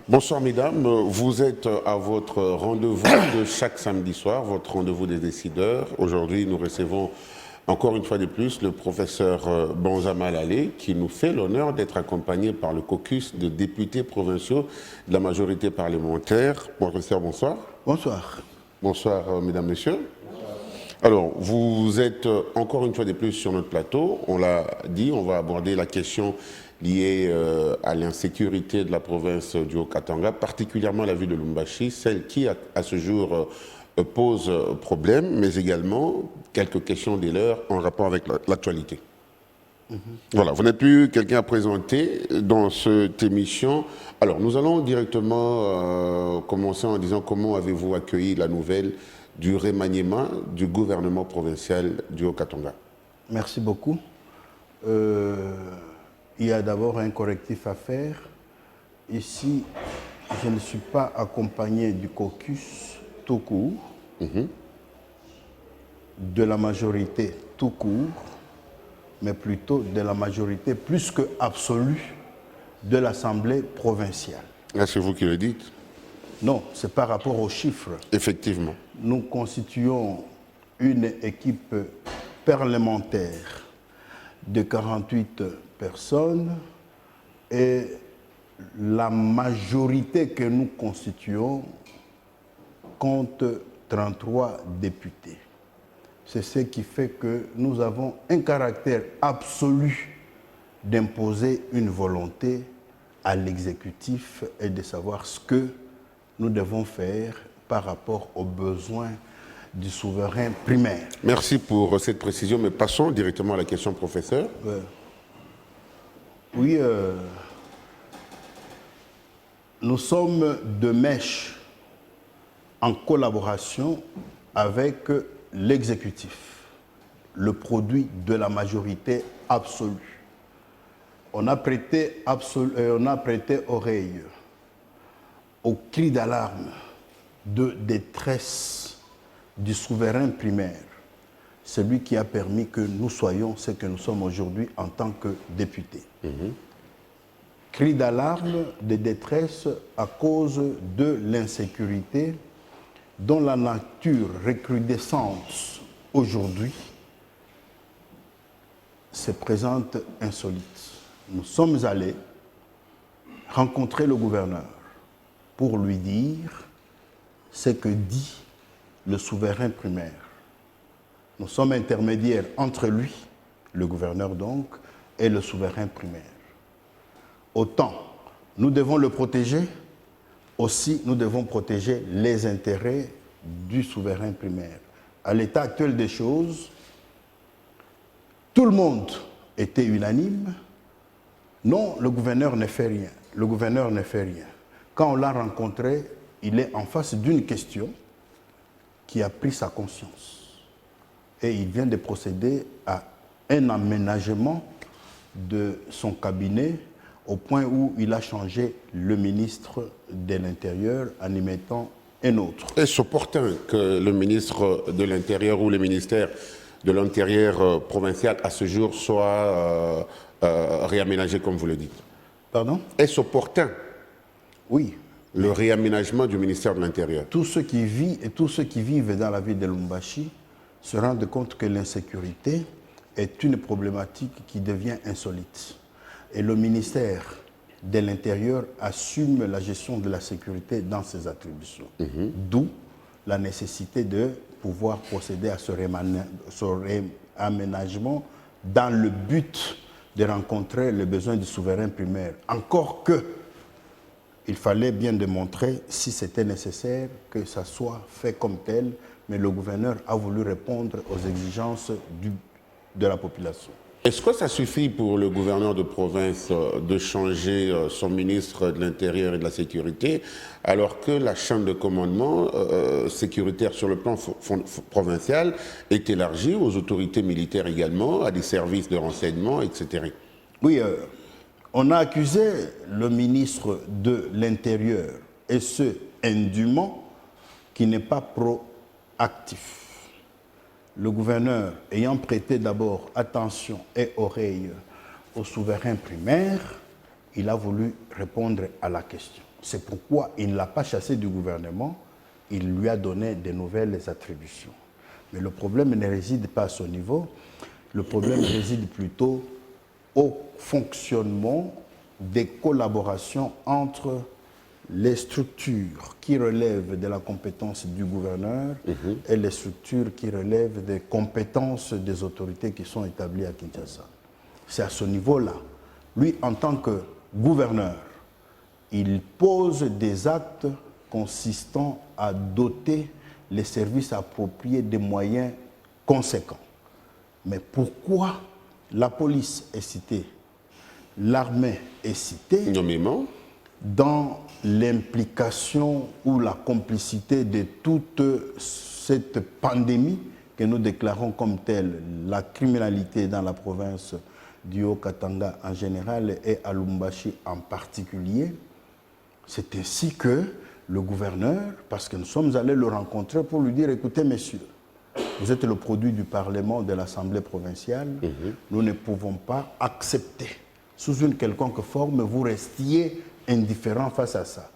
Bonsoir mesdames, vous êtes à votre rendez-vous de chaque samedi soir, votre rendez-vous des décideurs. Aujourd'hui, nous recevons encore une fois de plus le professeur Banzama Lalé qui nous fait l'honneur d'être accompagné par le caucus de députés provinciaux de la majorité parlementaire. Professeur, bonsoir. Bonsoir. Bonsoir mesdames, messieurs. Alors, vous êtes encore une fois de plus sur notre plateau. On l'a dit, on va aborder la question liée à l'insécurité de la province du Haut-Katanga, particulièrement la ville de Lubumbashi, celle qui, à ce jour, pose problème, mais également quelques questions des leurs en rapport avec l'actualité. Voilà, vous n'êtes plus quelqu'un à présenter dans cette émission. Alors, nous allons directement commencer en disant comment avez-vous accueilli la nouvelle du remaniement du gouvernement provincial du Haut-Katanga. Merci beaucoup. Il y a d'abord un correctif à faire. Ici, je ne suis pas accompagné du caucus tout court, de la majorité tout court, mais plutôt de la majorité plus que absolue de l'Assemblée provinciale. C'est vous qui le dites? Non, c'est par rapport aux chiffres. Effectivement. Nous constituons une équipe parlementaire de 48 personnes et la majorité que nous constituons compte 33 députés. C'est ce qui fait que nous avons un caractère absolu d'imposer une volonté à l'exécutif et de savoir ce que nous devons faire par rapport aux besoins du souverain primaire. Merci pour cette précision, mais passons directement à la question, professeur. Oui, nous sommes de mèche en collaboration avec l'exécutif, le produit de la majorité absolue. On a prêté oreille au cri d'alarme de détresse du souverain primaire, celui qui a permis que nous soyons ce que nous sommes aujourd'hui en tant que députés. Cri d'alarme de détresse à cause de l'insécurité dont la nature recrudescente aujourd'hui se présente insolite. Nous sommes allés rencontrer le gouverneur pour lui dire ce que dit le souverain primaire. Nous sommes intermédiaires entre lui, le gouverneur donc, et le souverain primaire. Autant nous devons le protéger, aussi nous devons protéger les intérêts du souverain primaire. À l'état actuel des choses, tout le monde était unanime. Non, le gouverneur ne fait rien. Le gouverneur ne fait rien. Quand on l'a rencontré, il est en face d'une question qui a pris sa conscience. Et il vient de procéder à un aménagement de son cabinet au point où il a changé le ministre de l'Intérieur en y mettant un autre. Est-ce opportun que le ministre de l'Intérieur ou le ministère de l'Intérieur provincial à ce jour soit réaménagé comme vous le dites? Pardon? Est-ce opportun? Oui. Le réaménagement du ministère de l'Intérieur. Tous ceux qui vivent dans la ville de Lubumbashi se rendent compte que l'insécurité est une problématique qui devient insolite. Et le ministère de l'Intérieur assume la gestion de la sécurité dans ses attributions. D'où la nécessité de pouvoir procéder à ce réaménagement dans le but de rencontrer les besoins du souverain primaire. Encore que il fallait bien démontrer, si c'était nécessaire, que ça soit fait comme tel, mais le gouverneur a voulu répondre aux exigences de la population. Est-ce que ça suffit pour le gouverneur de province de changer son ministre de l'Intérieur et de la Sécurité, alors que la chaîne de commandement sécuritaire sur le plan provincial est élargie aux autorités militaires également, à des services de renseignement, etc. Oui, on a accusé le ministre de l'Intérieur, et ce, indûment, qui n'est pas proactif. Le gouverneur, ayant prêté d'abord attention et oreille au souverain primaire, il a voulu répondre à la question. C'est pourquoi il ne l'a pas chassé du gouvernement, il lui a donné de nouvelles attributions. Mais le problème ne réside pas à ce niveau, le problème réside plutôt au fonctionnement des collaborations entre les structures qui relèvent de la compétence du gouverneur et les structures qui relèvent des compétences des autorités qui sont établies à Kinshasa. C'est à ce niveau-là. Lui, en tant que gouverneur, il pose des actes consistant à doter les services appropriés des moyens conséquents. Mais pourquoi la police est citée, l'armée est citée Nommément dans l'implication ou la complicité de toute cette pandémie que nous déclarons comme telle, la criminalité dans la province du Haut-Katanga en général et à Lubumbashi en particulier. C'est ainsi que le gouverneur, parce que nous sommes allés le rencontrer pour lui dire, écoutez messieurs, vous êtes le produit du Parlement, de l'Assemblée provinciale, nous ne pouvons pas accepter, sous une quelconque forme, vous restiez indifférents face à ça.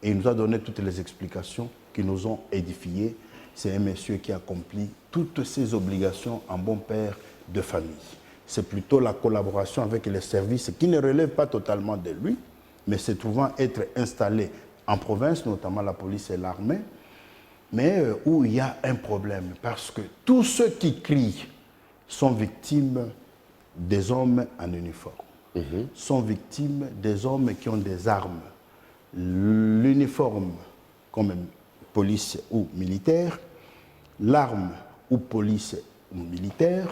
Et il nous a donné toutes les explications qui nous ont édifiés. C'est un monsieur qui accomplit toutes ses obligations en bon père de famille. C'est plutôt la collaboration avec les services qui ne relèvent pas totalement de lui, mais se trouvant être installés en province, notamment la police et l'armée, mais où il y a un problème, parce que tous ceux qui crient sont victimes des hommes en uniforme, sont victimes des hommes qui ont des armes. L'uniforme comme police ou militaire, l'arme ou police ou militaire,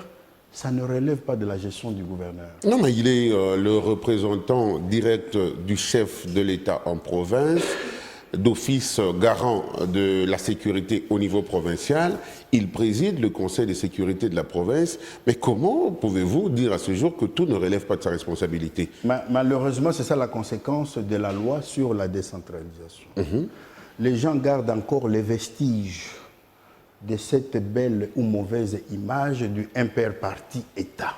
ça ne relève pas de la gestion du gouverneur. Non, mais il est le représentant direct du chef de l'État en province, d'office garant de la sécurité au niveau provincial. Il préside le Conseil de sécurité de la province. Mais comment pouvez-vous dire à ce jour que tout ne relève pas de sa responsabilité? Malheureusement, c'est ça la conséquence de la loi sur la décentralisation. Les gens gardent encore les vestiges de cette belle ou mauvaise image du impair parti État.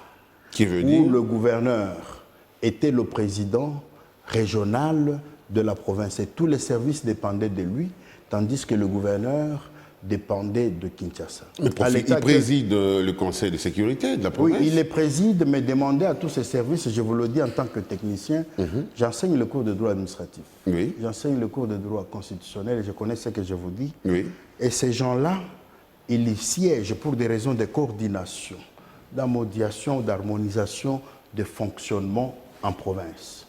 Qui veut dire? Où le gouverneur était le président régional de la province et tous les services dépendaient de lui, tandis que le gouverneur dépendait de Kinshasa. Mais il préside le Conseil de sécurité de la province? Oui, il les préside, mais demandez à tous ces services, je vous le dis en tant que technicien, j'enseigne le cours de droit administratif, j'enseigne le cours de droit constitutionnel et je connais ce que je vous dis. Et ces gens-là, ils y siègent pour des raisons de coordination, d'amodiation, d'harmonisation, de fonctionnement en province.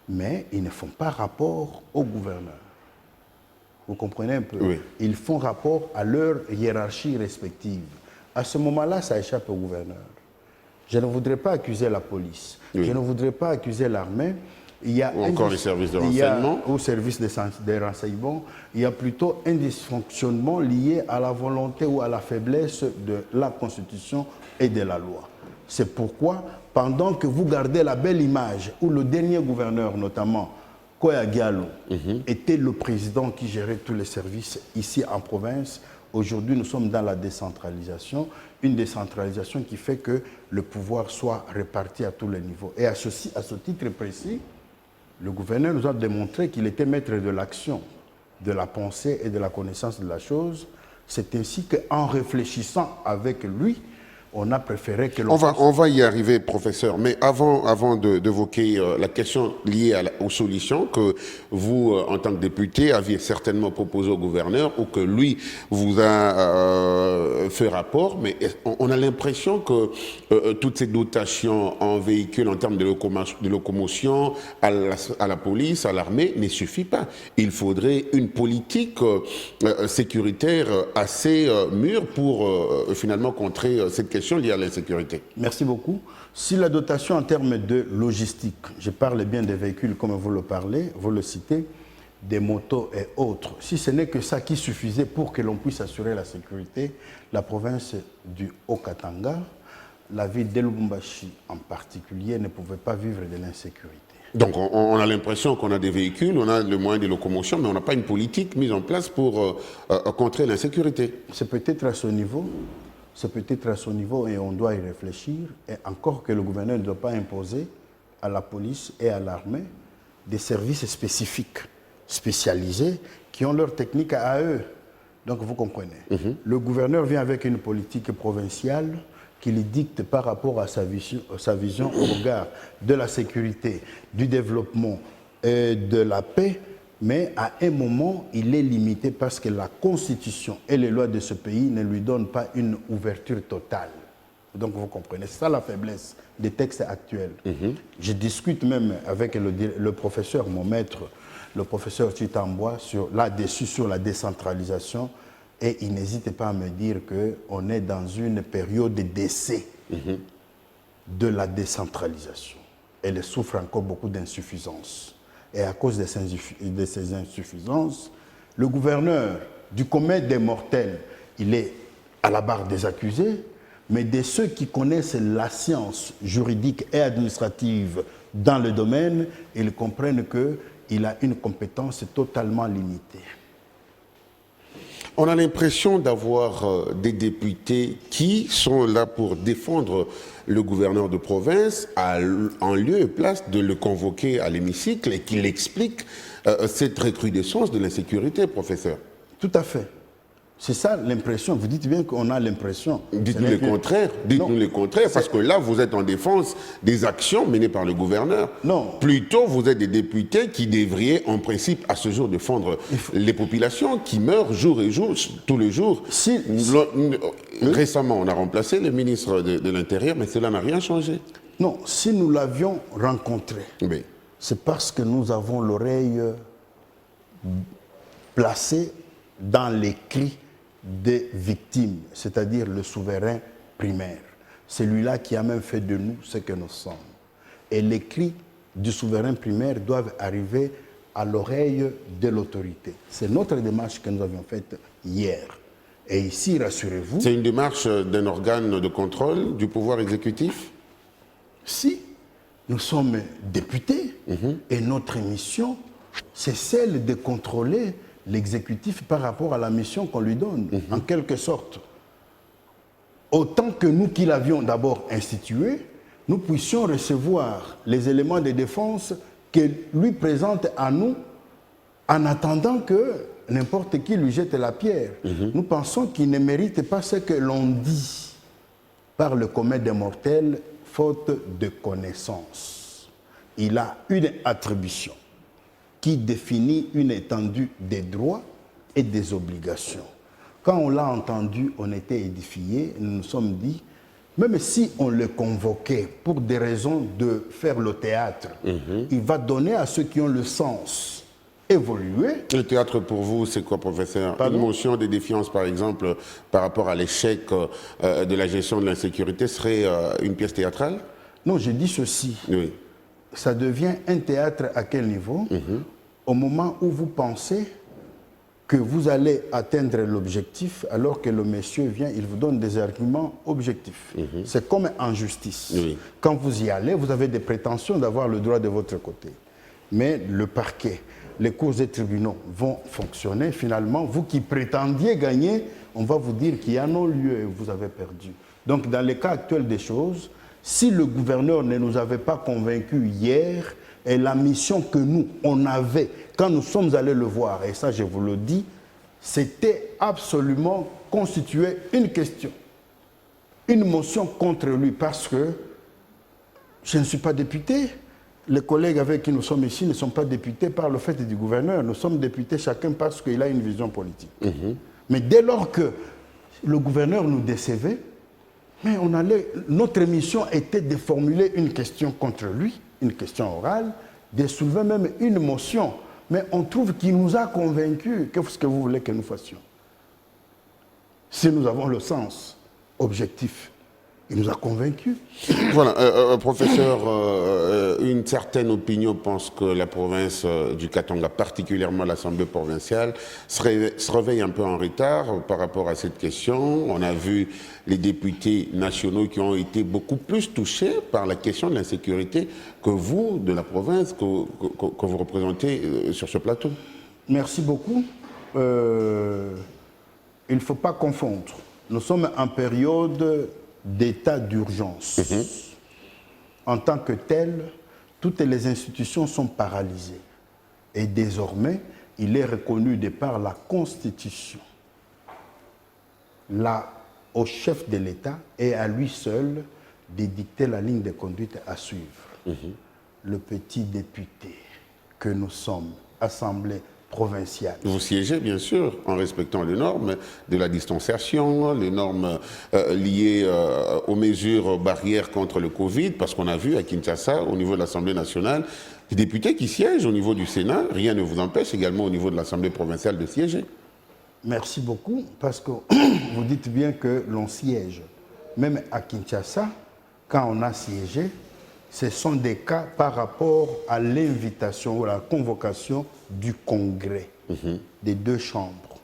Mais ils ne font pas rapport au gouverneur. Vous comprenez un peu? Ils font rapport à leur hiérarchie respective. À ce moment-là, ça échappe au gouverneur. Je ne voudrais pas accuser la police. Je ne voudrais pas accuser l'armée. Ou encore les services de renseignement. Au service des renseignements. Il y a plutôt un dysfonctionnement lié à la volonté ou à la faiblesse de la Constitution et de la loi. C'est pourquoi, pendant que vous gardez la belle image, où le dernier gouverneur, notamment Koya Diallo, était le président qui gérait tous les services ici en province, aujourd'hui nous sommes dans la décentralisation, une décentralisation qui fait que le pouvoir soit réparti à tous les niveaux. Et à ce titre précis, le gouverneur nous a démontré qu'il était maître de l'action, de la pensée et de la connaissance de la chose. C'est ainsi qu'en réfléchissant avec lui, on a préféré que l'on... On va y arriver, professeur, mais avant d'évoquer la question liée aux solutions que vous, en tant que député, aviez certainement proposé au gouverneur ou que lui vous a fait rapport, mais on a l'impression que toutes ces dotations en véhicules, en termes de locomotion, à la police, à l'armée, ne suffit pas. Il faudrait une politique sécuritaire assez mûre pour finalement contrer cette question liée à l'insécurité. Merci beaucoup. Si la dotation en termes de logistique, je parle bien des véhicules comme vous le parlez, vous le citez, des motos et autres, si ce n'est que ça qui suffisait pour que l'on puisse assurer la sécurité, la province du Haut-Katanga, la ville de Lubumbashi en particulier, ne pouvait pas vivre de l'insécurité. Donc on a l'impression qu'on a des véhicules, on a le moyen de locomotion, mais on n'a pas une politique mise en place pour contrer l'insécurité. C'est peut-être à ce niveau. C'est peut-être à ce niveau et on doit y réfléchir. Et encore que le gouverneur ne doit pas imposer à la police et à l'armée des services spécifiques spécialisés qui ont leur technique à eux. Donc vous comprenez. Le gouverneur vient avec une politique provinciale qui lui dicte par rapport à sa vision au regard de la sécurité, du développement et de la paix, mais à un moment, il est limité parce que la Constitution et les lois de ce pays ne lui donnent pas une ouverture totale. Donc vous comprenez, c'est ça la faiblesse des textes actuels. Je discute même avec le professeur, mon maître, le professeur Chitambois, là-dessus sur la décentralisation, et il n'hésite pas à me dire qu'on est dans une période d'essai de la décentralisation. Elle souffre encore beaucoup d'insuffisances. Et à cause de ces insuffisances, le gouverneur du commun des mortels, il est à la barre des accusés, mais de ceux qui connaissent la science juridique et administrative dans le domaine, ils comprennent qu'il a une compétence totalement limitée. On a l'impression d'avoir des députés qui sont là pour défendre le gouverneur de province en lieu et place de le convoquer à l'hémicycle et qu'il explique cette recrudescence de l'insécurité, professeur. Tout à fait. C'est ça l'impression. Vous dites bien qu'on a l'impression. Dites-nous le contraire. Dites-nous le contraire, parce que là, vous êtes en défense des actions menées par le gouverneur. Non. Plutôt, vous êtes des députés qui devraient, en principe, à ce jour, défendre les populations qui meurent jour et jour, tous les jours. Récemment, on a remplacé le ministre de l'Intérieur, mais cela n'a rien changé. Non, si nous l'avions rencontré, oui, c'est parce que nous avons l'oreille placée dans les cris des victimes, c'est-à-dire le souverain primaire. Celui-là qui a même fait de nous ce que nous sommes. Et les cris du souverain primaire doivent arriver à l'oreille de l'autorité. C'est notre démarche que nous avions faite hier. Et ici, rassurez-vous... C'est une démarche d'un organe de contrôle du pouvoir exécutif? Si, nous sommes députés et notre mission, c'est celle de contrôler l'exécutif par rapport à la mission qu'on lui donne, en quelque sorte. Autant que nous qui l'avions d'abord institué, nous puissions recevoir les éléments de défense qu'il lui présente à nous en attendant que n'importe qui lui jette la pierre. Nous pensons qu'il ne mérite pas ce que l'on dit par le commun des mortels, faute de connaissance. Il a une attribution qui définit une étendue des droits et des obligations. Quand on l'a entendu, on était édifiés, nous nous sommes dit, même si on le convoquait pour des raisons de faire le théâtre, il va donner à ceux qui ont le sens évoluer. Le théâtre pour vous, c'est quoi, professeur? Pardon? Une motion de défiance, par exemple, par rapport à l'échec de la gestion de l'insécurité serait une pièce théâtrale? Non, je dis ceci. Oui. Ça devient un théâtre à quel niveau? Au moment où vous pensez que vous allez atteindre l'objectif, alors que le monsieur vient, il vous donne des arguments objectifs. C'est comme en justice. Oui. Quand vous y allez, vous avez des prétentions d'avoir le droit de votre côté. Mais le parquet, les cours et tribunaux vont fonctionner. Finalement, vous qui prétendiez gagner, on va vous dire qu'il y a non-lieu et vous avez perdu. Donc, dans le cas actuel des choses, si le gouverneur ne nous avait pas convaincus hier, et la mission que nous, on avait, quand nous sommes allés le voir, et ça je vous le dis, c'était absolument constituer une question, une motion contre lui, parce que je ne suis pas député. Les collègues avec qui nous sommes ici ne sont pas députés par le fait du gouverneur. Nous sommes députés chacun parce qu'il a une vision politique. Mais dès lors que le gouverneur nous décevait, mais notre mission était de formuler une question contre lui, une question orale, de soulever même une motion. Mais on trouve qu'il nous a convaincus. Qu'est-ce que vous voulez que nous fassions? Si nous avons le sens objectif, il nous a convaincus. Voilà, professeur, une certaine opinion pense que la province du Katanga, particulièrement l'Assemblée provinciale, se réveille un peu en retard par rapport à cette question. On a vu les députés nationaux qui ont été beaucoup plus touchés par la question de l'insécurité que vous, de la province, que vous représentez sur ce plateau. Merci beaucoup. Il ne faut pas confondre. Nous sommes en période d'état d'urgence. En tant que tel, toutes les institutions sont paralysées. Et désormais, il est reconnu de par la Constitution au chef de l'État et à lui seul de dicter la ligne de conduite à suivre. Le petit député que nous sommes, Assemblée provinciale. Vous siégez, bien sûr, en respectant les normes de la distanciation, les normes liées aux mesures barrières contre le Covid, parce qu'on a vu à Kinshasa, au niveau de l'Assemblée nationale, des députés qui siègent au niveau du Sénat, rien ne vous empêche également au niveau de l'Assemblée provinciale de siéger. Merci beaucoup, parce que vous dites bien que l'on siège. Même à Kinshasa, quand on a siégé, ce sont des cas par rapport à l'invitation ou à la convocation du Congrès des deux chambres.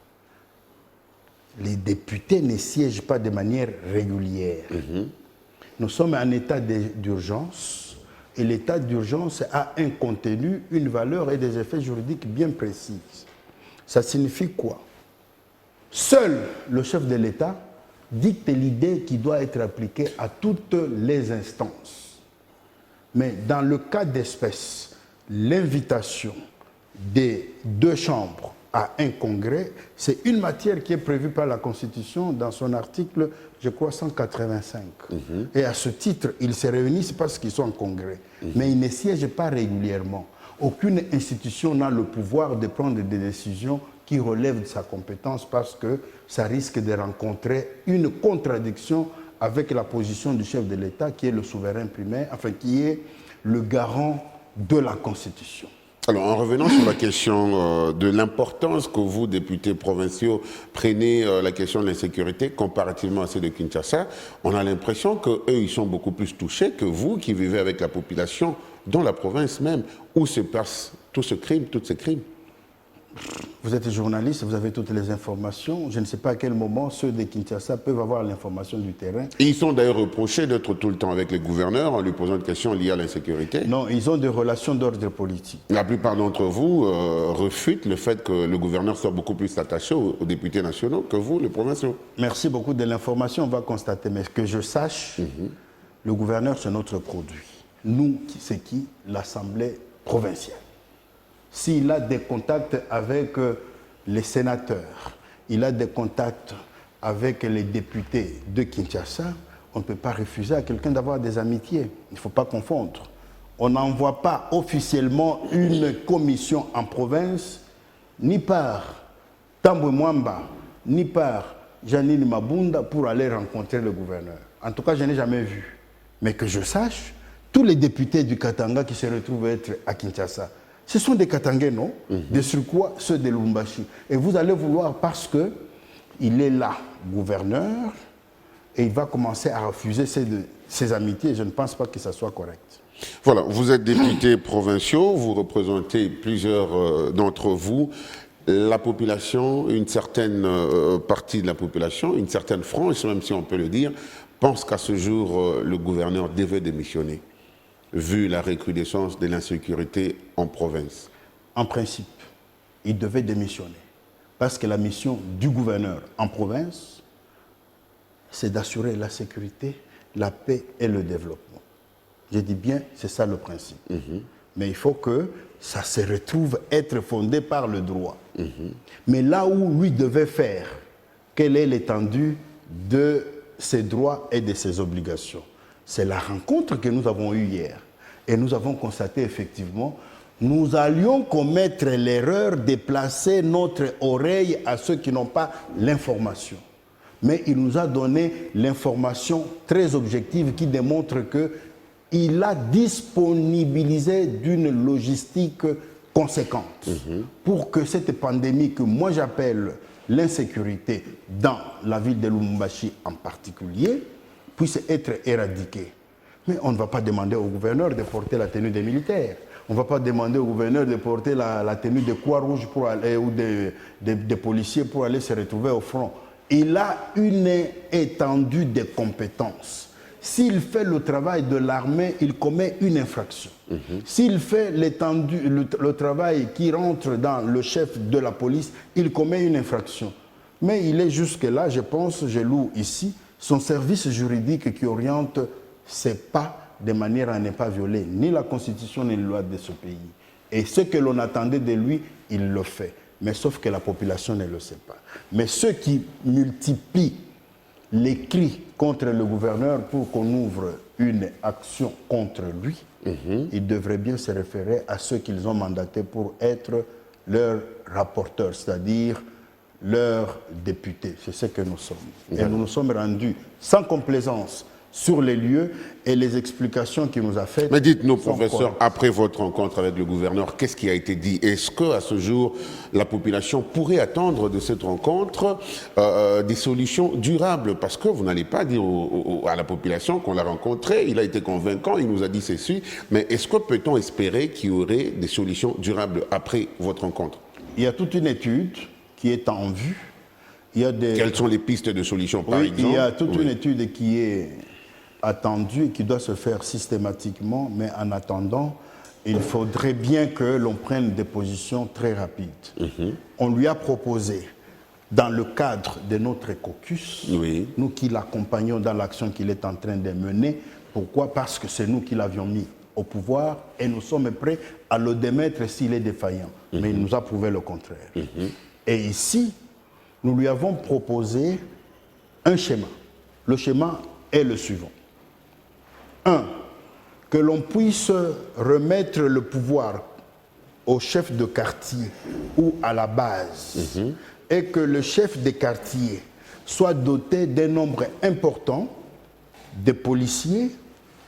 Les députés ne siègent pas de manière régulière. Nous sommes en état d'urgence et l'état d'urgence a un contenu, une valeur et des effets juridiques bien précis. Ça signifie quoi? Seul le chef de l'État dicte l'idée qui doit être appliquée à toutes les instances. Mais dans le cas d'espèce, l'invitation des deux chambres à un congrès, c'est une matière qui est prévue par la Constitution dans son article, je crois, 185. Et à ce titre, ils se réunissent parce qu'ils sont en congrès. Mais ils ne siègent pas régulièrement. Aucune institution n'a le pouvoir de prendre des décisions qui relèvent de sa compétence parce que ça risque de rencontrer une contradiction avec la position du chef de l'État qui est le souverain primaire, enfin qui est le garant de la Constitution. Alors, en revenant sur la question de l'importance que vous, députés provinciaux, prenez la question de l'insécurité comparativement à celle de Kinshasa, on a l'impression qu'eux, ils sont beaucoup plus touchés que vous qui vivez avec la population dans la province même, où se passe tout ce crime, tous ces crimes. Vous êtes journaliste, vous avez toutes les informations. Je ne sais pas à quel moment ceux de Kinshasa peuvent avoir l'information du terrain. Et ils sont d'ailleurs reprochés d'être tout le temps avec les gouverneurs en lui posant des questions liées à l'insécurité. Non, ils ont des relations d'ordre politique. La plupart d'entre vous refutent le fait que le gouverneur soit beaucoup plus attaché aux députés nationaux que vous, les provinciaux. Merci beaucoup de l'information, on va constater. Mais que je sache, le gouverneur, c'est notre produit. Nous, c'est qui? L'Assemblée provinciale. S'il a des contacts avec les sénateurs, il a des contacts avec les députés de Kinshasa, on ne peut pas refuser à quelqu'un d'avoir des amitiés. Il ne faut pas confondre. On n'envoie pas officiellement une commission en province, ni par Tambwe Mwamba, ni par Janine Mabunda pour aller rencontrer le gouverneur. En tout cas, je n'ai jamais vu. Mais que je sache, tous les députés du Katanga qui se retrouvent être à Kinshasa, ce sont des Katangais, non? De surcroît, ceux de Lubumbashi. Et vous allez vouloir, parce qu'il est là, gouverneur, et il va commencer à refuser ses amitiés. Je ne pense pas que ça soit correct. Voilà, vous êtes députés provinciaux, vous représentez plusieurs d'entre vous. La population, une certaine partie de la population, une certaine frange, même si on peut le dire, pense qu'à ce jour, le gouverneur devait démissionner, vu la recrudescence de l'insécurité en province. En principe, il devait démissionner. Parce que la mission du gouverneur en province, c'est d'assurer la sécurité, la paix et le développement. Je dis bien, c'est ça le principe. Mais il faut que ça se retrouve être fondé par le droit. Mais là où lui devait faire, quelle est l'étendue de ses droits et de ses obligations? C'est la rencontre que nous avons eue hier. Et nous avons constaté effectivement, nous allions commettre l'erreur de placer notre oreille à ceux qui n'ont pas l'information. Mais il nous a donné l'information très objective qui démontre qu'il a disponibilisé d'une logistique conséquente pour que cette pandémie que moi j'appelle l'insécurité dans la ville de Lubumbashi en particulier puisse être éradiquée. Mais on ne va pas demander au gouverneur de porter la tenue des militaires. On ne va pas demander au gouverneur de porter la tenue des Croix-Rouges ou des policiers pour aller se retrouver au front. Il a une étendue de compétences. S'il fait le travail de l'armée, il commet une infraction. S'il fait le travail qui rentre dans le chef de la police, il commet une infraction. Mais il est jusque-là, je pense, je loue ici, son service juridique qui oriente ses pas de manière à ne pas violer ni la Constitution ni les lois de ce pays. Et ce que l'on attendait de lui, il le fait. mais sauf que la population ne le sait pas. Mais ceux qui multiplient les cris contre le gouverneur pour qu'on ouvre une action contre lui, ils devraient bien se référer à ceux qu'ils ont mandatés pour être leurs rapporteurs, c'est-à-dire leurs députés. C'est ce que nous sommes. Et nous nous sommes rendus sans complaisance sur les lieux et les explications qu'il nous a faites. Mais dites-nous, professeur, après votre rencontre avec le gouverneur, qu'est-ce qui a été dit? Est-ce qu'à ce jour, la population pourrait attendre de cette rencontre des solutions durables? Parce que vous n'allez pas dire à la population qu'on l'a rencontré, il a été convaincant, il nous a dit ceci, mais est-ce que peut-on espérer qu'il y aurait des solutions durables après votre rencontre? Il y a toute une étude qui est en vue. Il y a des... Quelles sont les pistes de solutions, par exemple? Il y a toute une étude qui est attendue et qui doit se faire systématiquement, mais en attendant, il faudrait bien que l'on prenne des positions très rapides. On lui a proposé, dans le cadre de notre caucus, nous qui l'accompagnons dans l'action qu'il est en train de mener, pourquoi? Parce que c'est nous qui l'avions mis au pouvoir et nous sommes prêts à le démettre s'il est défaillant. Mais il nous a prouvé le contraire. Et ici, nous lui avons proposé un schéma. Le schéma est le suivant. 1. Que l'on puisse remettre le pouvoir au chef de quartier ou à la base et que le chef des quartiers soit doté d'un nombre important de policiers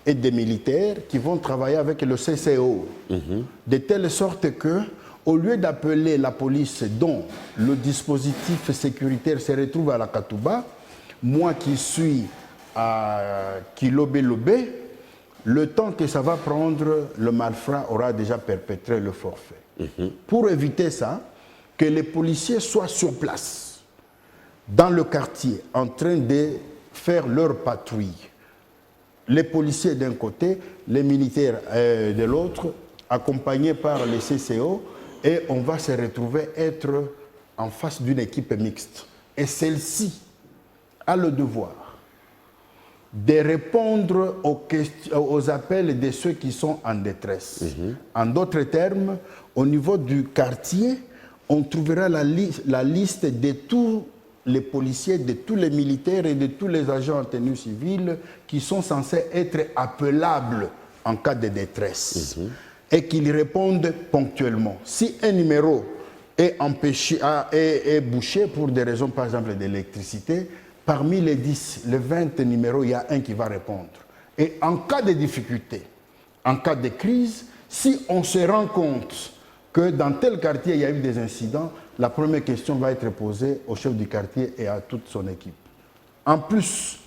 et des militaires qui vont travailler avec le CCO, de telle sorte que, au lieu d'appeler la police dont le dispositif sécuritaire se retrouve à la Katouba, moi qui suis à Kilobé-Lobé, le temps que ça va prendre, le malfrat aura déjà perpétré le forfait. Pour éviter ça, que les policiers soient sur place, dans le quartier, en train de faire leur patrouille. Les policiers d'un côté, les militaires de l'autre, accompagnés par les CCO, et on va se retrouver être en face d'une équipe mixte. Et celle-ci a le devoir de répondre aux appels de ceux qui sont en détresse. En d'autres termes, au niveau du quartier, on trouvera la liste de tous les policiers, de tous les militaires et de tous les agents en tenue civile qui sont censés être appelables en cas de détresse et qu'ils répondent ponctuellement. Si un numéro est empêché, est bouché pour des raisons, par exemple, d'électricité, parmi les 10, les 20 numéros, il y a un qui va répondre. Et en cas de difficulté, en cas de crise, si on se rend compte que dans tel quartier, il y a eu des incidents, la première question va être posée au chef du quartier et à toute son équipe. En plus,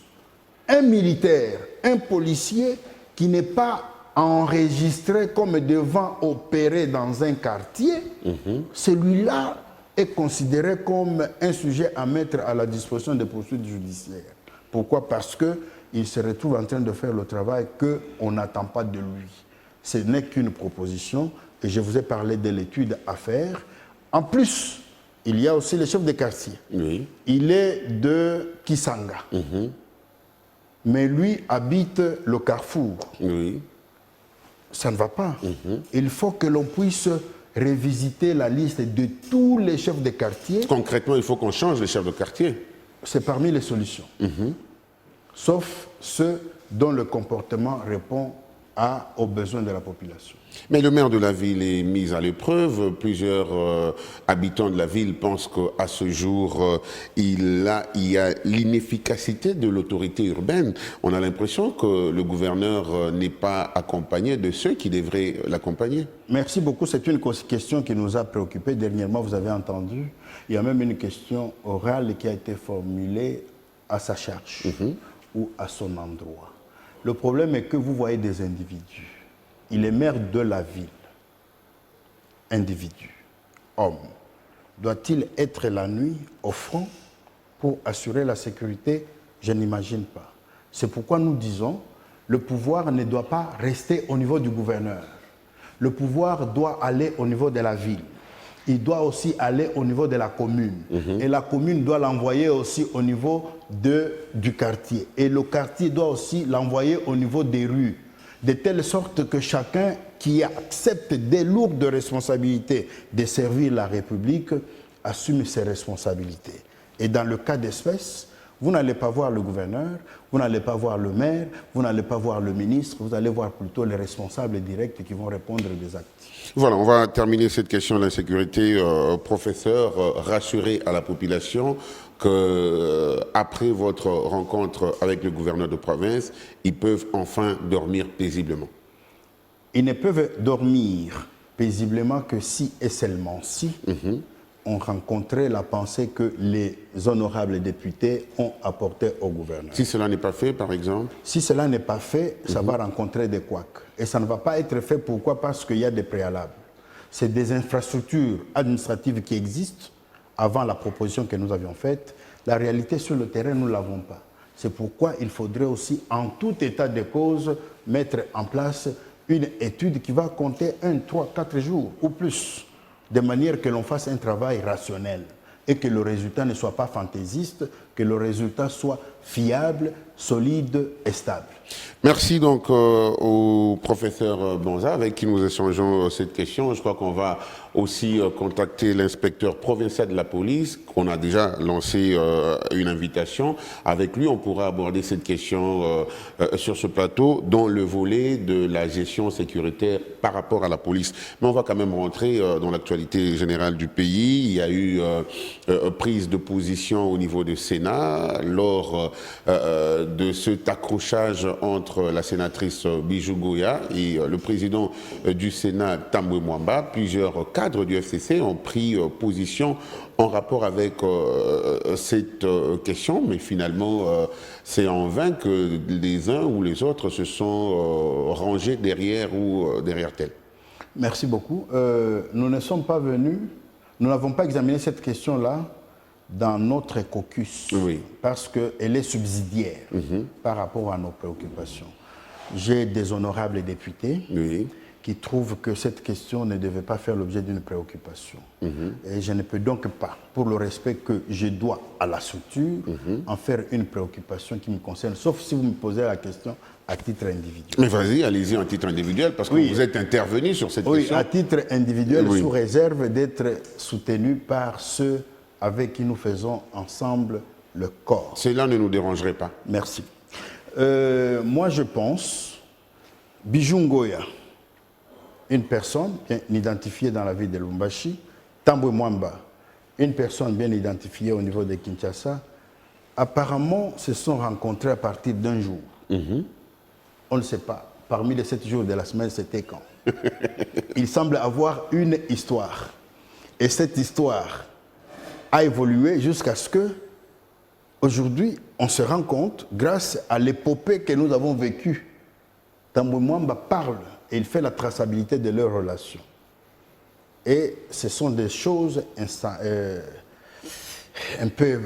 un militaire, un policier qui n'est pas enregistré comme devant opérer dans un quartier, celui-là est considéré comme un sujet à mettre à la disposition des poursuites judiciaires. Pourquoi? Parce qu'il se retrouve en train de faire le travail qu'on n'attend pas de lui. Ce n'est qu'une proposition et je vous ai parlé de l'étude à faire. En plus, il y a aussi le chef de quartier. Il est de Kisanga. Mais lui habite le Carrefour. Ça ne va pas. Il faut que l'on puisse révisiter la liste de tous les chefs de quartier. Concrètement, il faut qu'on change les chefs de quartier. C'est parmi les solutions. Sauf ceux dont le comportement répond aux besoins de la population. Mais le maire de la ville est mis à l'épreuve. Plusieurs habitants de la ville pensent qu'à ce jour, il y a l'inefficacité de l'autorité urbaine. On a l'impression que le gouverneur n'est pas accompagné de ceux qui devraient l'accompagner. Merci beaucoup. C'est une question qui nous a préoccupés. Dernièrement, vous avez entendu, il y a même une question orale qui a été formulée à sa charge ou à son endroit. Le problème est que vous voyez des individus. Il est maire de la ville. Individu, homme. Doit-il être la nuit au front pour assurer la sécurité? Je n'imagine pas. C'est pourquoi nous disons, le pouvoir ne doit pas rester au niveau du gouverneur. Le pouvoir doit aller au niveau de la ville. Il doit aussi aller au niveau de la commune. Et la commune doit l'envoyer aussi au niveau du quartier. Et le quartier doit aussi l'envoyer au niveau des rues. De telle sorte que chacun qui accepte des lourdes responsabilités de servir la République assume ses responsabilités. Et dans le cas d'espèce, vous n'allez pas voir le gouverneur, vous n'allez pas voir le maire, vous n'allez pas voir le ministre, vous allez voir plutôt les responsables directs qui vont répondre des actes. Voilà, on va terminer cette question de l'insécurité. Professeur, rassurer à la population qu'après votre rencontre avec le gouverneur de province, ils peuvent enfin dormir paisiblement. Ils ne peuvent dormir paisiblement que si et seulement si on rencontrait la pensée que les honorables députés ont apportée au gouverneur. Si cela n'est pas fait, par exemple? Si cela n'est pas fait, ça va rencontrer des couacs. Et ça ne va pas être fait, pourquoi? Parce qu'il y a des préalables. C'est des infrastructures administratives qui existent avant la proposition que nous avions faite. La réalité sur le terrain, nous ne l'avons pas. C'est pourquoi il faudrait aussi, en tout état de cause, mettre en place une étude qui va compter 1, 3, 4 jours ou plus, de manière que l'on fasse un travail rationnel et que le résultat ne soit pas fantaisiste, que le résultat soit fiable, solide et stable. Merci donc au professeur Bonza avec qui nous échangeons cette question. Je crois qu'on va aussi contacter l'inspecteur provincial de la police, qu'on a déjà lancé une invitation. Avec lui, on pourra aborder cette question sur ce plateau, dont le volet de la gestion sécuritaire par rapport à la police. Mais on va quand même rentrer dans l'actualité générale du pays. Il y a eu prise de position au niveau du Sénat lors de cet accrochage entre la sénatrice Bijou Ngoya et le président du Sénat Tambwe Mwamba. Plusieurs cadres du FCC ont pris position en rapport avec cette question, mais finalement c'est en vain que les uns ou les autres se sont rangés derrière tel. Merci beaucoup. Nous ne sommes pas venus, nous n'avons pas examiné cette question-là dans notre caucus, oui, parce qu'elle est subsidiaire par rapport à nos préoccupations. J'ai des honorables députés oui, qui trouvent que cette question ne devait pas faire l'objet d'une préoccupation. Et je ne peux donc pas, pour le respect que je dois à la structure, en faire une préoccupation qui me concerne, sauf si vous me posez la question à titre individuel. Mais vas-y, allez-y en titre individuel, parce que oui, vous êtes intervenu sur cette oui, question. À titre individuel, oui, sous réserve d'être soutenu par ceux avec qui nous faisons ensemble le corps. Cela ne nous dérangerait pas. Merci. Moi, je pense, Bijou Ngoya, une personne bien identifiée dans la ville de Lubumbashi, Tambwe Mwamba, une personne bien identifiée au niveau de Kinshasa, apparemment se sont rencontrés à partir d'un jour. On ne sait pas. Parmi les 7 jours de la semaine, c'était quand? Il semble avoir une histoire. Et cette histoire a évolué jusqu'à ce que, aujourd'hui, on se rend compte, grâce à l'épopée que nous avons vécue, Tambwe Mwamba parle et il fait la traçabilité de leurs relations. Et ce sont des choses un peu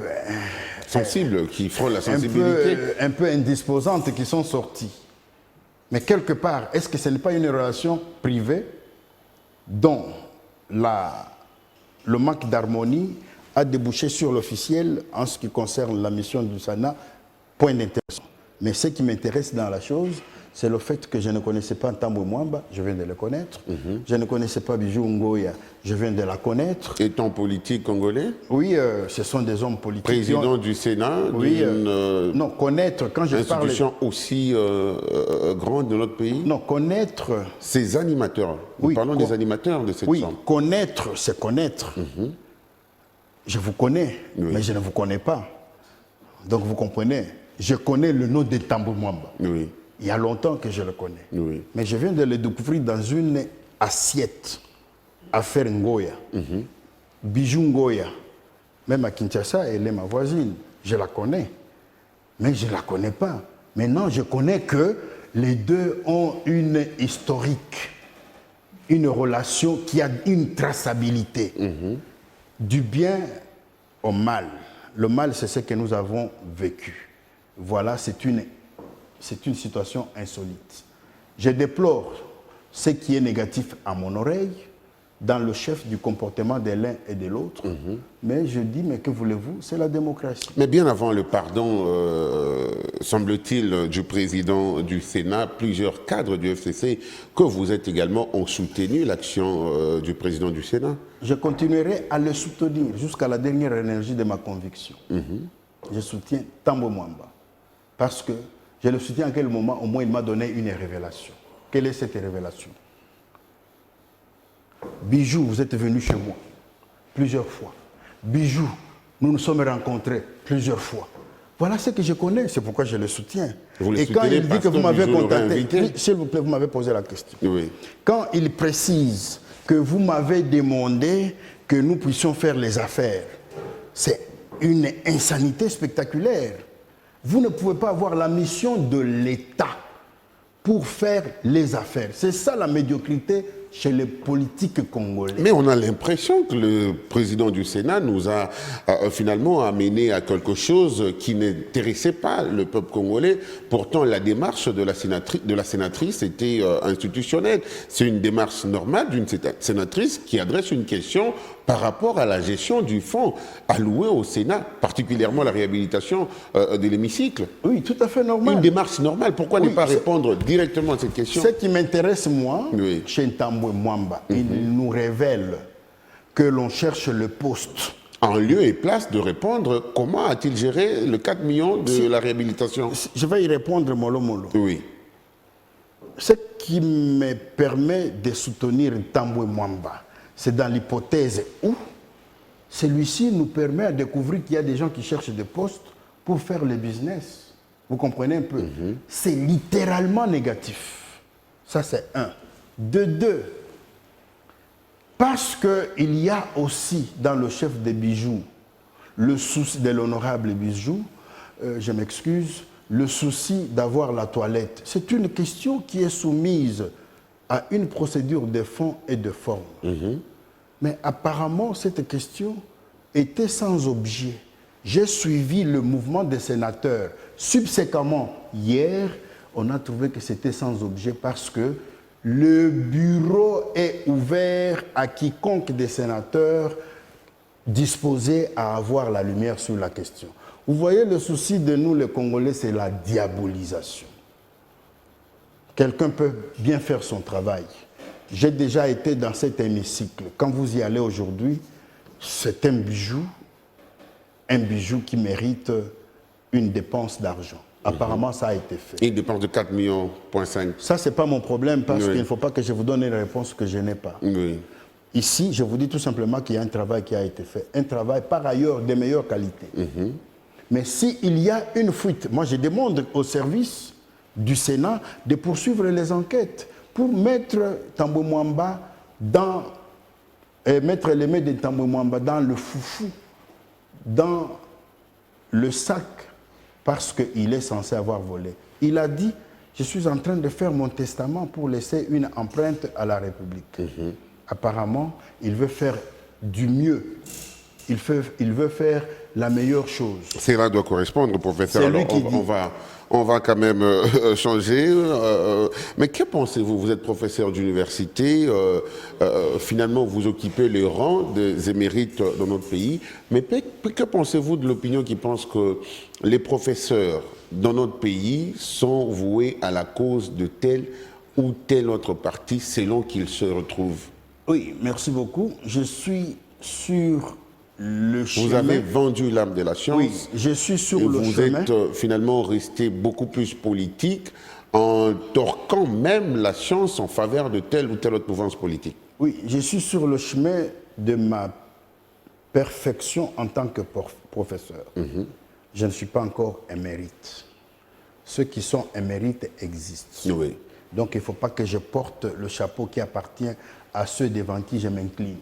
sensibles, qui frôlent la sensibilité. Un peu indisposantes qui sont sorties. Mais quelque part, est-ce que ce n'est pas une relation privée dont le manque d'harmonie a débouché sur l'officiel en ce qui concerne la mission du Sénat? Point d'intérêt. Mais ce qui m'intéresse dans la chose, c'est le fait que je ne connaissais pas Tambwe Mwamba, je viens de le connaître. Je ne connaissais pas Bijou Ngoya, je viens de la connaître. Étant politique congolais? Oui, ce sont des hommes politiques. Président du Sénat, oui, d'une non, connaître, quand je parle... institution aussi grande de notre pays? Non, connaître... Ces animateurs, nous parlons des animateurs de cette oui, chambre. Connaître, c'est connaître. Je vous connais, mais je ne vous connais pas. Donc vous comprenez, je connais le nom de Tambwe Mwamba. Oui. Il y a longtemps que je le connais. Oui. Mais je viens de le découvrir dans une assiette, affaire Ngoya. Bijou Ngoya. Même à Kinshasa, elle est ma voisine. Je la connais. Mais je ne la connais pas. Maintenant, je connais que les deux ont une historique, une relation qui a une traçabilité. Du bien au mal. Le mal, c'est ce que nous avons vécu. Voilà, c'est une situation insolite. Je déplore ce qui est négatif à mon oreille, dans le chef du comportement de l'un et de l'autre. Mais je dis, mais que voulez-vous? C'est la démocratie. Mais bien avant le pardon, semble-t-il, du président du Sénat, plusieurs cadres du FCC que vous êtes également ont soutenu l'action du président du Sénat. Je continuerai à le soutenir jusqu'à la dernière énergie de ma conviction. Je soutiens Tambwe Mwamba. Parce que je le soutiens à quel moment, au moins, il m'a donné une révélation. Quelle est cette révélation? Bijou, vous êtes venu chez moi plusieurs fois. Bijou, nous nous sommes rencontrés plusieurs fois. Voilà ce que je connais, c'est pourquoi je le soutiens. Et quand il dit que vous m'avez contacté, s'il vous plaît, vous m'avez posé la question. Oui. Quand il précise que vous m'avez demandé que nous puissions faire les affaires, c'est une insanité spectaculaire. Vous ne pouvez pas avoir la mission de l'État pour faire les affaires. C'est ça la médiocrité chez les politiques congolais. Mais on a l'impression que le président du Sénat nous a finalement amené à quelque chose qui n'intéressait pas le peuple congolais. Pourtant, la démarche de la sénatrice était institutionnelle. C'est une démarche normale d'une sénatrice qui adresse une question par rapport à la gestion du fonds alloué au Sénat, particulièrement la réhabilitation de l'hémicycle. Oui, tout à fait normal. Une démarche normale. Pourquoi ne pas répondre directement à cette question? Ce qui m'intéresse, moi, chez Tambwe Mwamba, il nous révèle que l'on cherche le poste. En lieu et place de répondre, comment a-t-il géré le 4 millions de la réhabilitation? Je vais y répondre mollo mollo. Oui. Ce qui me permet de soutenir Tambwe Mwamba, c'est dans l'hypothèse où celui-ci nous permet de découvrir qu'il y a des gens qui cherchent des postes pour faire le business. Vous comprenez un peu? C'est littéralement négatif. Ça, c'est un. De deux, parce qu'il y a aussi dans le chef des bijoux, le souci de l'honorable Bijou, je m'excuse, le souci d'avoir la toilette. C'est une question qui est soumise à une procédure de fond et de forme. Mais apparemment, cette question était sans objet. J'ai suivi le mouvement des sénateurs. Subséquemment, hier, on a trouvé que c'était sans objet parce que le bureau est ouvert à quiconque des sénateurs disposé à avoir la lumière sur la question. Vous voyez, le souci de nous, les Congolais, c'est la diabolisation. Quelqu'un peut bien faire son travail. J'ai déjà été dans cet hémicycle. Quand vous y allez aujourd'hui, c'est un bijou qui mérite une dépense d'argent. Apparemment, ça a été fait. Une dépense de 4,5 millions. Ça, ce n'est pas mon problème parce qu'il ne faut pas que je vous donne une réponse que je n'ai pas. Oui. Ici, je vous dis tout simplement qu'il y a un travail qui a été fait. Un travail, par ailleurs, de meilleure qualité. Mais s'il y a une fuite, moi, je demande au service du Sénat de poursuivre les enquêtes pour mettre Tambwe Mwamba mettre les mains de Tambwe Mwamba dans le foufou, dans le sac, parce qu'il est censé avoir volé. Il a dit, je suis en train de faire mon testament pour laisser une empreinte à la République. Apparemment, il veut faire du mieux. Il veut faire la meilleure chose. Cela doit correspondre, professeur. Alors, on va quand même changer. Mais que pensez-vous? Vous êtes professeur d'université. Finalement, vous occupez les rangs des émérites dans notre pays. Mais que pensez-vous de l'opinion qui pense que les professeurs dans notre pays sont voués à la cause de tel ou tel autre parti selon qu'ils se retrouvent? Oui, merci beaucoup. Je suis sur le chemin. Vous avez vendu l'âme de la science. Oui, je suis sur le chemin. Vous êtes finalement resté beaucoup plus politique en torquant même la science en faveur de telle ou telle autre mouvance politique. Oui, je suis sur le chemin de ma perfection en tant que professeur. Je ne suis pas encore émérite. Ceux qui sont émérites existent. Oui. Donc il ne faut pas que je porte le chapeau qui appartient à ceux devant qui je m'incline.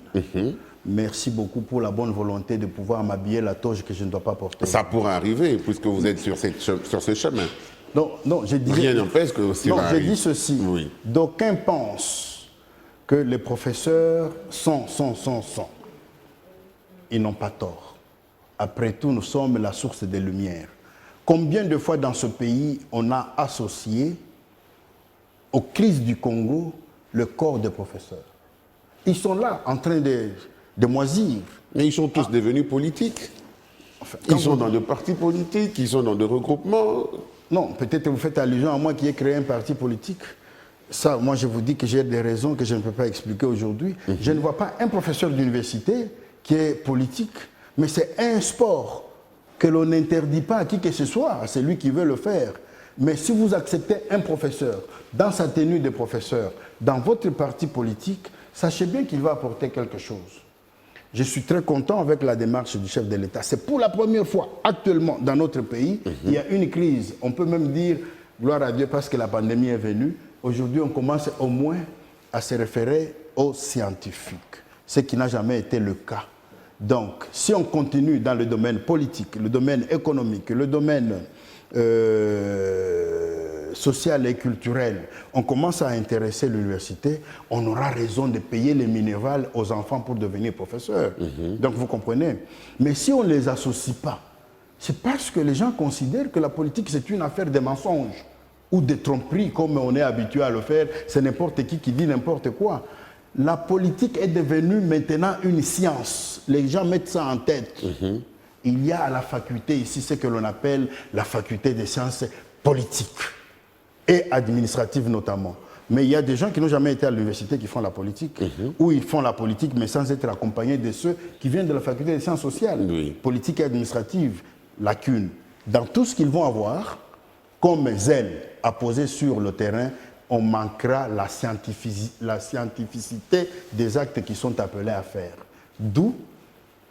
Merci beaucoup pour la bonne volonté de pouvoir m'habiller la toge que je ne dois pas porter. Ça pourra arriver, puisque vous êtes sur ce chemin. Non, je dis... Rien n'empêche que ça va arriver. Je dis ceci. Oui. D'aucuns pensent que les professeurs sont. Ils n'ont pas tort. Après tout, nous sommes la source des lumières. Combien de fois dans ce pays on a associé aux crises du Congo le corps des professeurs? Ils sont là, en train de moisir. Mais ils sont tous devenus politiques. Enfin, Ils sont dans des partis politiques, ils sont dans des regroupements. Non, peut-être vous faites allusion à moi qui ai créé un parti politique. Ça, moi, je vous dis que j'ai des raisons que je ne peux pas expliquer aujourd'hui. Je ne vois pas un professeur d'université qui est politique, mais c'est un sport que l'on n'interdit pas à qui que ce soit, à celui qui veut le faire. Mais si vous acceptez un professeur dans sa tenue de professeur, dans votre parti politique, sachez bien qu'il va apporter quelque chose. Je suis très content avec la démarche du chef de l'État. C'est pour la première fois actuellement dans notre pays, il y a une crise. On peut même dire, gloire à Dieu, parce que la pandémie est venue. Aujourd'hui, on commence au moins à se référer aux scientifiques, ce qui n'a jamais été le cas. Donc, si on continue dans le domaine politique, le domaine économique, le domaine social et culturel, on commence à intéresser l'université, on aura raison de payer les minérales aux enfants pour devenir professeurs. Donc, vous comprenez. Mais si on ne les associe pas, c'est parce que les gens considèrent que la politique, c'est une affaire de mensonges ou de tromperies, comme on est habitué à le faire. C'est n'importe qui dit n'importe quoi. La politique est devenue maintenant une science. Les gens mettent ça en tête. Il y a à la faculté ici ce que l'on appelle la faculté des sciences politiques et administratives notamment. Mais il y a des gens qui n'ont jamais été à l'université qui font la politique, ou ils font la politique mais sans être accompagnés de ceux qui viennent de la faculté des sciences sociales, politique et administrative, lacune. Dans tout ce qu'ils vont avoir, comme zèle à poser sur le terrain, on manquera la scientificité des actes qui sont appelés à faire. D'où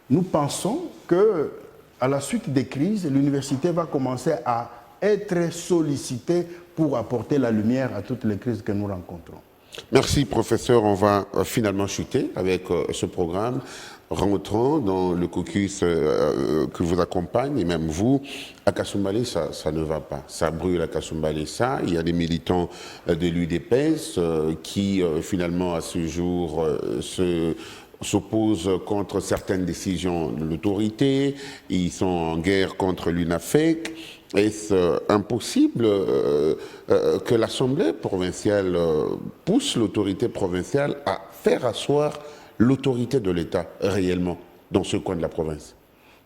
nous pensons qu'à la suite des crises, l'université va commencer à être sollicitée pour apporter la lumière à toutes les crises que nous rencontrons. Merci, professeur. On va finalement chuter avec ce programme, rentrant dans le caucus que vous accompagne, et même vous. À Kasumbalé, ça ne va pas. Ça brûle à Kasumbalé, ça. Il y a des militants de l'UDPS qui, finalement, à ce jour, s'opposent contre certaines décisions de l'autorité. Ils sont en guerre contre l'UNAFEC. Est-ce impossible que l'Assemblée provinciale pousse l'autorité provinciale à faire asseoir l'autorité de l'État réellement dans ce coin de la province?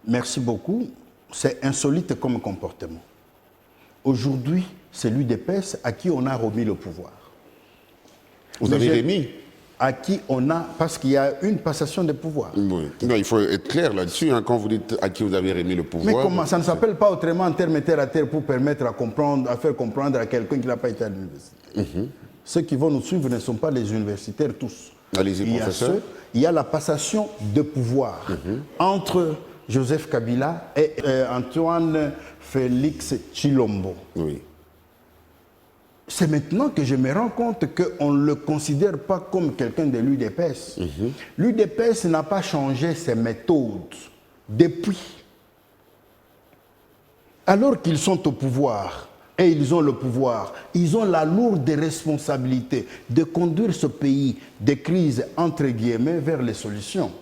Merci beaucoup. C'est insolite comme comportement. Aujourd'hui, c'est l'UDPS à qui on a remis le pouvoir. Vous avez remis? À qui on a, parce qu'il y a une passation de pouvoir. Oui. Non, il faut être clair là-dessus, hein, quand vous dites à qui vous avez remis le pouvoir. Mais comment? Ça ne s'appelle pas autrement en termes terre à terre pour permettre à faire comprendre à quelqu'un qui n'a pas été à l'université. Ceux qui vont nous suivre ne sont pas les universitaires tous. Allez-y, professeur. Il y a la passation de pouvoir entre Joseph Kabila et Antoine Félix Tshilombo. Oui. C'est maintenant que je me rends compte qu'on ne le considère pas comme quelqu'un de l'UDPS. L'UDPS n'a pas changé ses méthodes depuis. Alors qu'ils sont au pouvoir, et ils ont le pouvoir, ils ont la lourde responsabilité de conduire ce pays de crise, entre guillemets, vers les solutions.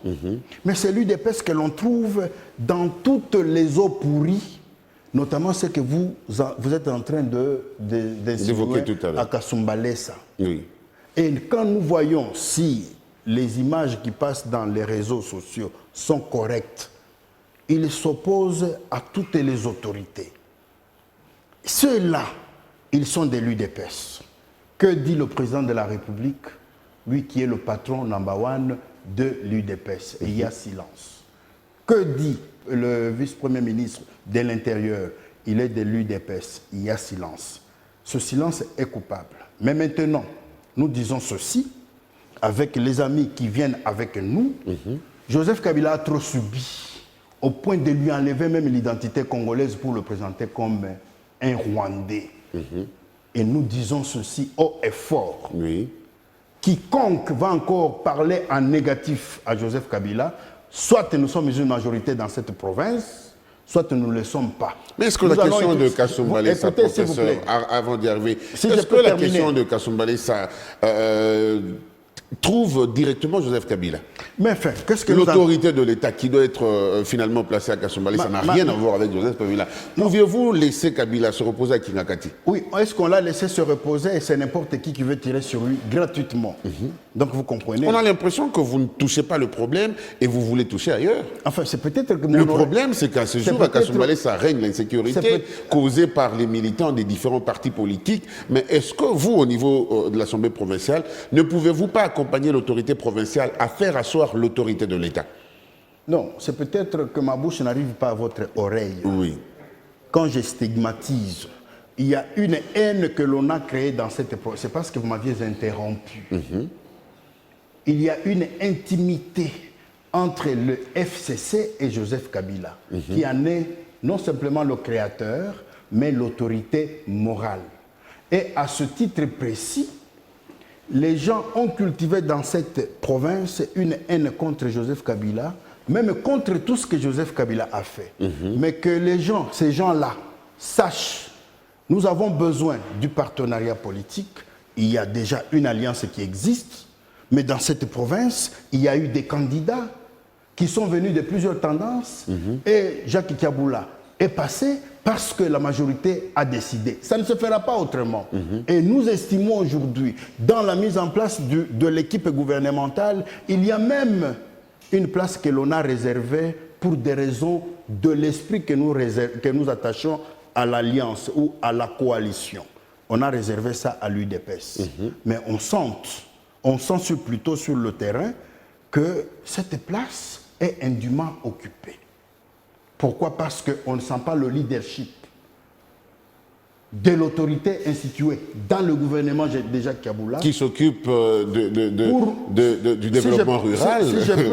Mais c'est l'UDPS que l'on trouve dans toutes les eaux pourries, notamment ce que vous êtes en train d'évoquer tout à l'heure à Kasumbalesa. Oui. Et quand nous voyons si les images qui passent dans les réseaux sociaux sont correctes, ils s'opposent à toutes les autorités. Ceux-là, ils sont de l'UDPS. Que dit le président de la République, lui qui est le patron number one de l'UDPS? Il y a silence. Que dit le vice-premier ministre de l'Intérieur? Il est de l'UDPS. Il y a silence. Ce silence est coupable. Mais maintenant, nous disons ceci, avec les amis qui viennent avec nous. Joseph Kabila a trop subi, au point de lui enlever même l'identité congolaise pour le présenter comme un Rwandais. Et nous disons ceci haut et fort. Oui. Quiconque va encore parler en négatif à Joseph Kabila, soit nous sommes une majorité dans cette province, soit nous ne le sommes pas. Mais est-ce que la question de Kasumbalé, ça, professeur, avant d'y arriver, est-ce que la question de Kasumbalé, ça trouve directement Joseph Kabila? Mais enfin, qu'est-ce que l'autorité de l'État qui doit être finalement placée à Kasumbalé, ça n'a rien à voir avec Joseph Kabila. Pouviez-vous laisser Kabila se reposer à Kingakati? Oui, est-ce qu'on l'a laissé se reposer et c'est n'importe qui veut tirer sur lui gratuitement? Donc vous comprenez. On a l'impression que vous ne touchez pas le problème et vous voulez toucher ailleurs. Enfin, c'est peut-être que Le problème, c'est qu'à ce jour, à Kasumbalès, ça règne l'insécurité causée par les militants des différents partis politiques. Mais est-ce que vous, au niveau de l'Assemblée provinciale, ne pouvez-vous pas accompagner l'autorité provinciale à faire asseoir l'autorité de l'État? Non, c'est peut-être que ma bouche n'arrive pas à votre oreille. Oui. Quand je stigmatise, il y a une haine que l'on a créée dans cette... C'est parce que vous m'aviez interrompu. Il y a une intimité entre le FCC et Joseph Kabila, qui en est non simplement le créateur, mais l'autorité morale. Et à ce titre précis, les gens ont cultivé dans cette province une haine contre Joseph Kabila, même contre tout ce que Joseph Kabila a fait. Mais que les gens, ces gens-là, sachent, nous avons besoin du partenariat politique. Il y a déjà une alliance qui existe. Mais dans cette province, il y a eu des candidats qui sont venus de plusieurs tendances et Jacques Kiaboula est passé parce que la majorité a décidé. Ça ne se fera pas autrement. Et nous estimons aujourd'hui, dans la mise en place de l'équipe gouvernementale, il y a même une place que l'on a réservée pour des raisons de l'esprit que nous attachons à l'alliance ou à la coalition. On a réservé ça à l'UDPS. Mais on sent plutôt sur le terrain que cette place est indûment occupée. Pourquoi? Parce qu'on ne sent pas le leadership de l'autorité instituée dans le gouvernement de Jacques Kiaboula. Qui s'occupe du développement rural.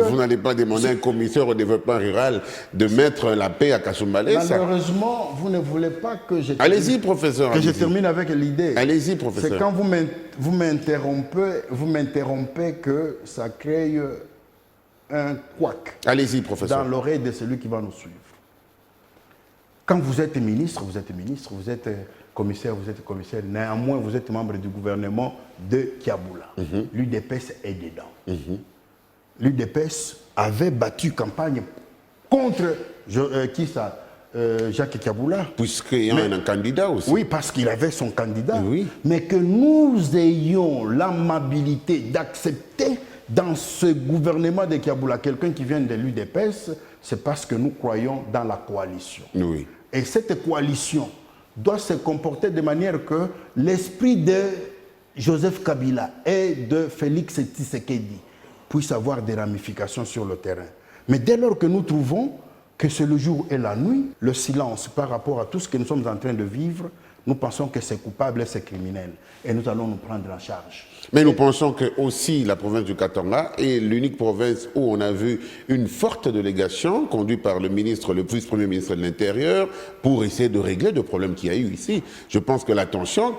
Vous n'allez pas demander à un commissaire au développement rural de mettre la paix à Kasumbalès. Malheureusement, vous ne voulez pas que je termine. Allez-y, professeur. Que je termine avec l'idée. Allez-y, professeur. C'est quand vous m'interrompez que ça crée un couac. Allez-y, professeur. Dans l'oreille de celui qui va nous suivre. Quand vous êtes ministre, vous êtes ministre, vous êtes commissaire, néanmoins vous êtes membre du gouvernement de Kiaboula. L'UDPS est dedans. L'UDPS avait battu campagne contre Jacques Kiaboula. Puisqu'il y a un candidat aussi. Oui, parce qu'il avait son candidat. Oui. Mais que nous ayons l'amabilité d'accepter dans ce gouvernement de Kiaboula quelqu'un qui vient de l'UDPS, c'est parce que nous croyons dans la coalition. Oui. Et cette coalition doit se comporter de manière que l'esprit de Joseph Kabila et de Félix Tshisekedi puisse avoir des ramifications sur le terrain. Mais dès lors que nous trouvons que c'est le jour et la nuit, le silence par rapport à tout ce que nous sommes en train de vivre, nous pensons que c'est coupable et c'est criminel. Et nous allons nous prendre en charge. Mais nous pensons que aussi la province du Katanga est l'unique province où on a vu une forte délégation conduite par le vice-premier ministre de l'Intérieur pour essayer de régler le problème qu'il y a eu ici. Je pense que l'attention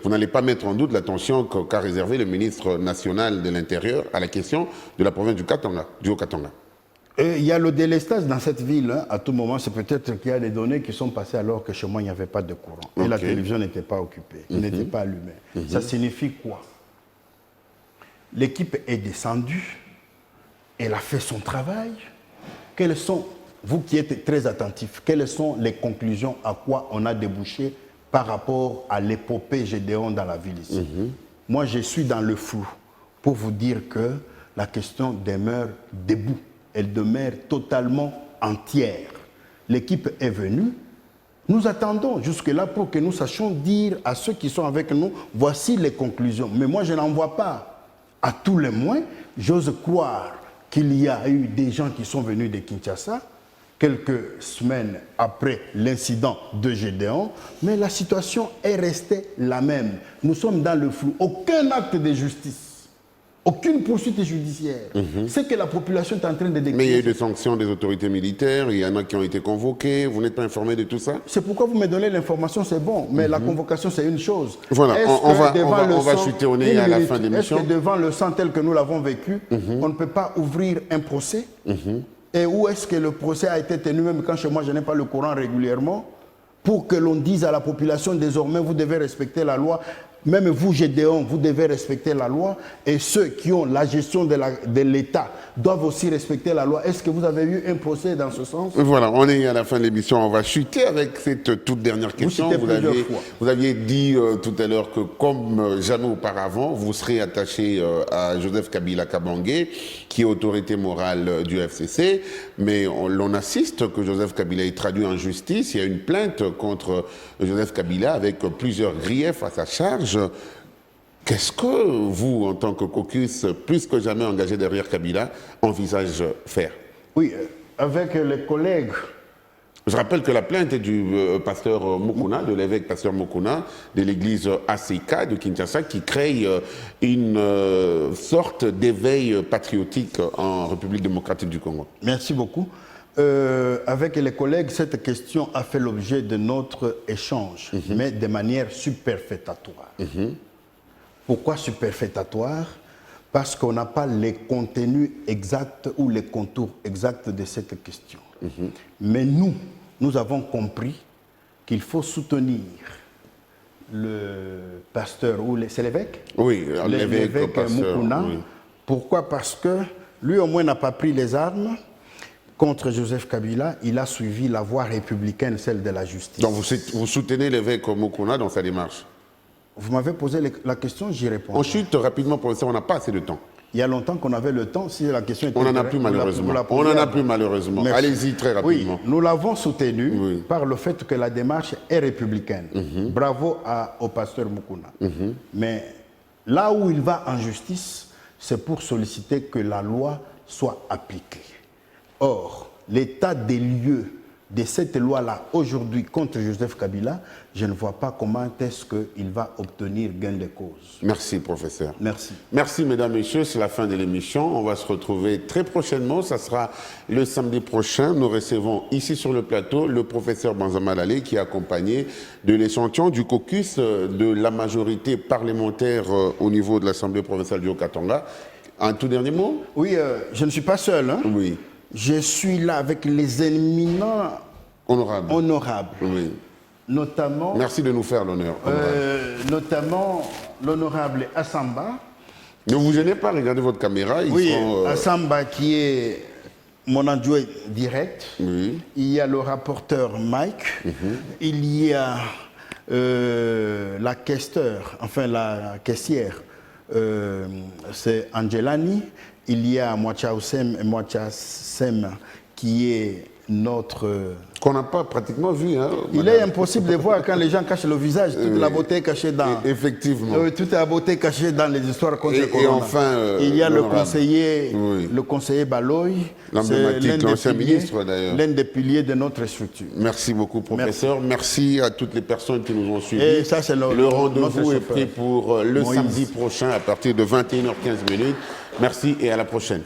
vous n'allez pas mettre en doute l'attention qu'a réservé le ministre national de l'Intérieur à la question de la province du Katanga, du Haut-Katanga. Il y a le délestage dans cette ville. À tout moment, c'est peut-être qu'il y a des données qui sont passées alors que chez moi, il n'y avait pas de courant. Et la télévision n'était pas occupée, n'était pas allumée. Ça signifie quoi? L'équipe est descendue, elle a fait son travail. Quelles sont, vous qui êtes très attentifs, quelles sont les conclusions à quoi on a débouché par rapport à l'épopée Gédéon dans la ville ici? Moi, je suis dans le flou pour vous dire que la question demeure debout. Elle demeure totalement entière. L'équipe est venue. Nous attendons jusque-là pour que nous sachions dire à ceux qui sont avec nous, voici les conclusions. Mais moi, je n'en vois pas. À tous les moins, j'ose croire qu'il y a eu des gens qui sont venus de Kinshasa, quelques semaines après l'incident de Gédéon, mais la situation est restée la même. Nous sommes dans le flou. Aucun acte de justice. Aucune poursuite judiciaire. C'est que la population est en train de décrire. Mais il y a eu des sanctions des autorités militaires, il y en a qui ont été convoqués, vous n'êtes pas informé de tout ça? C'est pourquoi vous me donnez l'information, c'est bon, mais la convocation c'est une chose. Voilà, on va chuter au nez à la fin de l'émission. Est-ce que devant le sang tel que nous l'avons vécu, on ne peut pas ouvrir un procès? Et où est-ce que le procès a été tenu, même quand chez moi je n'ai pas le courant régulièrement, pour que l'on dise à la population désormais vous devez respecter la loi? même vous, Gédéon, vous devez respecter la loi, et ceux qui ont la gestion de l'État doivent aussi respecter la loi. Est-ce que vous avez eu un procès dans ce sens? Voilà, on est à la fin de l'émission. On va chuter avec cette toute dernière question. Vous aviez dit tout à l'heure que, comme jamais auparavant, vous serez attaché à Joseph Kabila Kabange, qui est autorité morale du FCC, mais l'on assiste que Joseph Kabila est traduit en justice. Il y a une plainte contre Joseph Kabila avec plusieurs griefs à sa charge. Qu'est-ce que vous, en tant que caucus, plus que jamais engagé derrière Kabila, envisagez faire? Oui, avec les collègues. Je rappelle que la plainte est du pasteur Mukuna, de l'évêque pasteur Mukuna, de l'église ACK de Kinshasa, qui crée une sorte d'éveil patriotique en République démocratique du Congo. Merci beaucoup. Avec les collègues, cette question a fait l'objet de notre échange, mais de manière superfétatoire. Pourquoi superfétatoire? Parce qu'on n'a pas les contenus exacts ou les contours exacts de cette question. Mais nous avons compris qu'il faut soutenir le pasteur, c'est l'évêque? Oui, l'évêque Mukuna. Oui. Pourquoi? Parce que lui au moins n'a pas pris les armes contre Joseph Kabila, il a suivi la voie républicaine, celle de la justice. Donc vous soutenez l'évêque Mukuna dans sa démarche? Vous m'avez posé la question, j'y réponds. On chute rapidement, professeur, on n'a pas assez de temps. Il y a longtemps qu'on avait le temps, si la question était... On n'en a plus malheureusement. On n'en a plus malheureusement. Allez-y très rapidement. Oui, nous l'avons soutenu par le fait que la démarche est républicaine. Bravo au pasteur Mukuna. Mais là où il va en justice, c'est pour solliciter que la loi soit appliquée. Or, l'état des lieux de cette loi-là aujourd'hui contre Joseph Kabila, je ne vois pas comment est-ce qu'il va obtenir gain de cause. Merci, professeur. Merci. Merci, mesdames, messieurs. C'est la fin de l'émission. On va se retrouver très prochainement. Ça sera le samedi prochain. Nous recevons ici sur le plateau le professeur Banzama Lalé, qui est accompagné de l'échantillon du caucus de la majorité parlementaire au niveau de l'Assemblée provinciale du Haut-Katanga. Un tout dernier mot? Oui, je ne suis pas seul. Hein. Oui. Je suis là avec les éminents honorables. Oui. Notamment... Merci de nous faire l'honneur. Notamment l'honorable Assamba. Ne vous gênez pas, regardez votre caméra. Assamba qui est mon adjoint direct. Oui. Il y a le rapporteur Mike. Il y a la questeur, enfin la caissière, c'est Angelani. Il y a Mwachausem qui est notre... Qu'on n'a pas pratiquement vu. Hein, il est impossible de voir quand les gens cachent le visage. Toute la beauté est cachée dans... Effectivement. Toute la beauté est cachée dans les histoires contre le corona. Et enfin... il y a le conseiller Baloy. L'emblématique, l'ancien ministre d'ailleurs. L'un des piliers de notre structure. Merci beaucoup, professeur. Merci à toutes les personnes qui nous ont suivis. Et ça, c'est le rendez-vous est pris pour le samedi prochain à partir de 21h15. Merci et à la prochaine.